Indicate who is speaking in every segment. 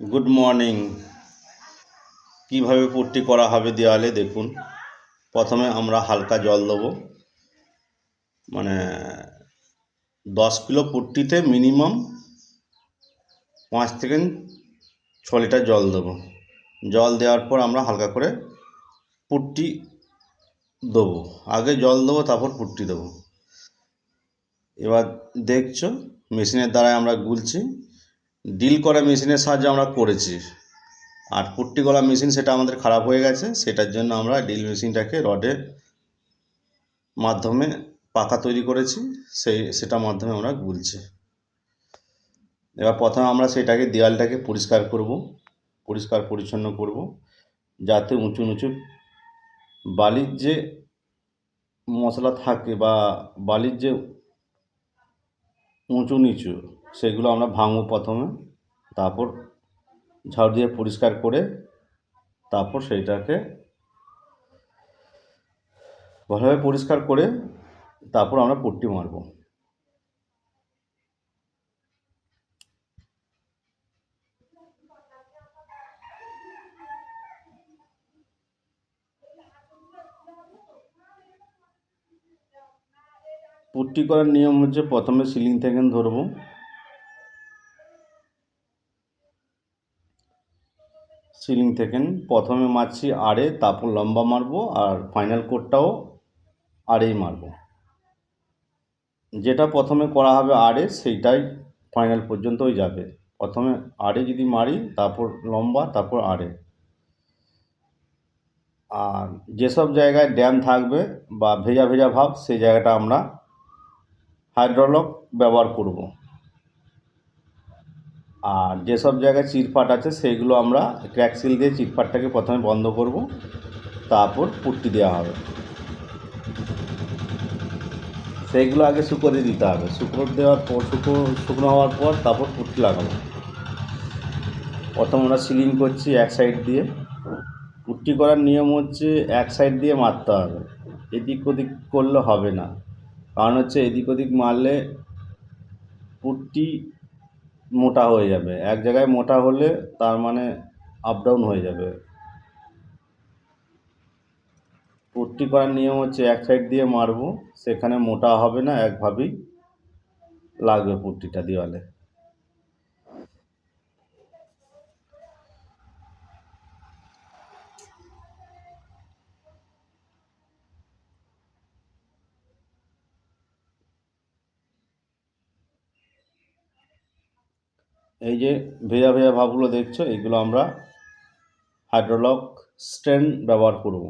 Speaker 1: Good morning. কিভাবে putty করা হবে দেওয়ালে দেখুন। প্রথমে আমরা হালকা জল দেবো, মানে 10 কিলো পুট্টিতে মিনিমাম 5 থেকে 6 লিটার জল দেবো। জল দেওয়ার পর আমরা হালকা করে পুট্টি দেবো। আগে জল দেবো, তারপর পুট্টি দেবো। এবার দেখছো মেশিনের দ্বারাই আমরা গুলছি। ডিল করা মেশিনের সাহায্যে আমরা করেছি, আর পুট্টি গলা মেশিন সেটা আমাদের খারাপ হয়ে গেছে। সেটার জন্য আমরা ড্রিল মেশিনটাকে রডের মাধ্যমে পাকা তৈরি করেছি, সেটার মাধ্যমে আমরা গুলছি। এবার প্রথমে আমরা সেটাকে দেওয়ালটাকে পরিষ্কার করব, পরিষ্কার পরিচ্ছন্ন করব, যাতে উঁচু নিচু বালির যে মশলা থাকে বা বালির যে উঁচু নিচু সেগুলো আমরা ভাঙবো প্রথমে। তারপর ঝাড়ু দিয়ে পরিষ্কার করে তারপর সেইটাকে ভালোভাবে পরিষ্কার করে তারপর আমরা পুট্টি মারব। পুট্টি করার নিয়ম হচ্ছে, প্রথমে সিলিং থেকে ধরবো, সিলিং থেকে প্রথমে মারছি আড়ে, তারপর লম্বা মারবো, আর ফাইনাল কোটটাও আড়েই মারবো। যেটা প্রথমে করা হবে আড়ে, সেইটাই ফাইনাল পর্যন্তই যাবে। প্রথমে আড়ে যদি মারি, তারপর লম্বা, তারপর আড়ে। আর যেসব জায়গায় ড্যাম থাকবে বা ভেজা ভেজা ভাব, সেই জায়গাটা আমরা হাইড্রোলক ব্যবহার করব। আর যেসব জায়গায় চিটফাট আছে সেইগুলো আমরা ক্র্যাক সিল দিয়ে চিটফাটটাকে প্রথমে বন্ধ করব, তারপর পুট্টি দেওয়া হবে। সেইগুলো আগে শুকোতে দিতে হবে। দেওয়ার পর শুকনো হওয়ার পর তারপর পুট্টি লাগাবো। প্রথম আমরা সিলিং করছি এক সাইড দিয়ে। পুট্টি করার নিয়ম হচ্ছে এক সাইড দিয়ে মারতে হবে, এদিক ওদিক করলে হবে না। কারণ হচ্ছে এদিক ওদিক মারলে পুট্টি মোটা হয়ে যাবে। এক জায়গায় মোটা হলে তার মানে আপ ডাউন হয়ে যাবে। পুট্টি করার নিয়ম হচ্ছে এক সাইড দিয়ে মারবো, সেখানে মোটা হবে না, একভাবেই লাগবে পুট্টিটা দেওয়ালে। এই যে ভেজা ভেজা ভাবগুলো দেখছো, এইগুলো আমরা হাইড্রোলক স্ট্যান্ড ব্যবহার করব।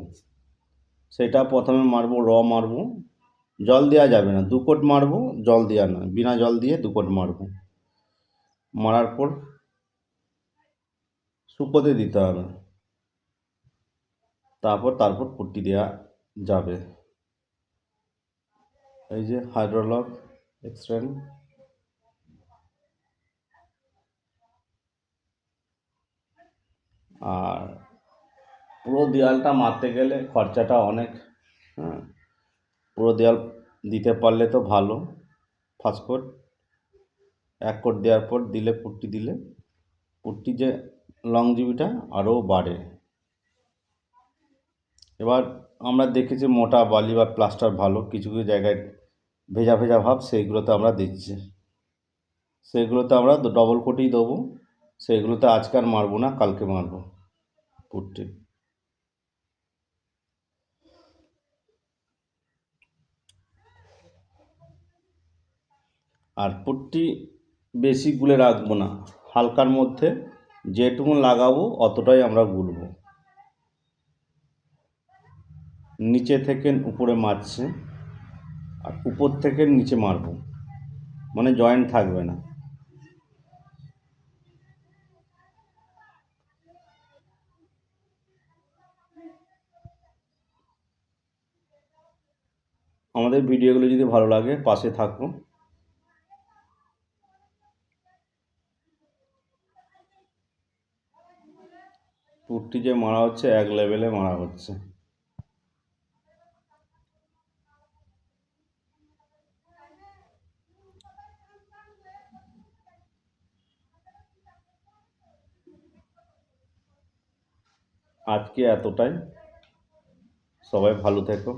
Speaker 1: সেটা প্রথমে মারবো, মারবো, জল দেওয়া যাবে না। 2 কোট মারবো, জল দেওয়া নয়, বিনা জল দিয়ে 2 কোট মারবো। মারার পর শুকোতে দিতে হবে, তারপর পুট্টি দেওয়া যাবে। এই যে হাইড্রোলক স্ট্যান্ড। আর পুরো দেওয়ালটা মারতে গেলে খরচাটা অনেক। হ্যাঁ, পুরো দেওয়াল দিতে পারলে তো ভালো। ফার্স্ট কোট, 1 কোট দেওয়ার পর দিলে পুট্টি যে লংজিভিটা আরও বাড়ে। এবার আমরা দেখেছি মোটা বালি বা প্লাস্টার ভালো, কিছু কিছু জায়গায় ভেজা ভেজা ভাব, সেইগুলোতে আমরা দিচ্ছি। সেইগুলোতে আমরা ডবল কোটই দেবো। সেইগুলোতে আজকে আর মারবো না, কালকে মারবো পুট্টি। আর পুট্টি বেশি গুলে রাখবো না, হালকার মধ্যে যেটুকু লাগাবো অতটাই আমরা গুলবো। নিচে থেকে উপরে মারছে, আর উপর থেকে নিচে মারবো, মানে জয়েন্ট থাকবে না। আমাদের ভিডিওগুলো যদি ভালো লাগে, পাশে থাকুন। পুট্টি যে মারা হচ্ছে, এক লেভেলে মারা হচ্ছে। আজকে এতটাই। সবাই ভালো থেকো।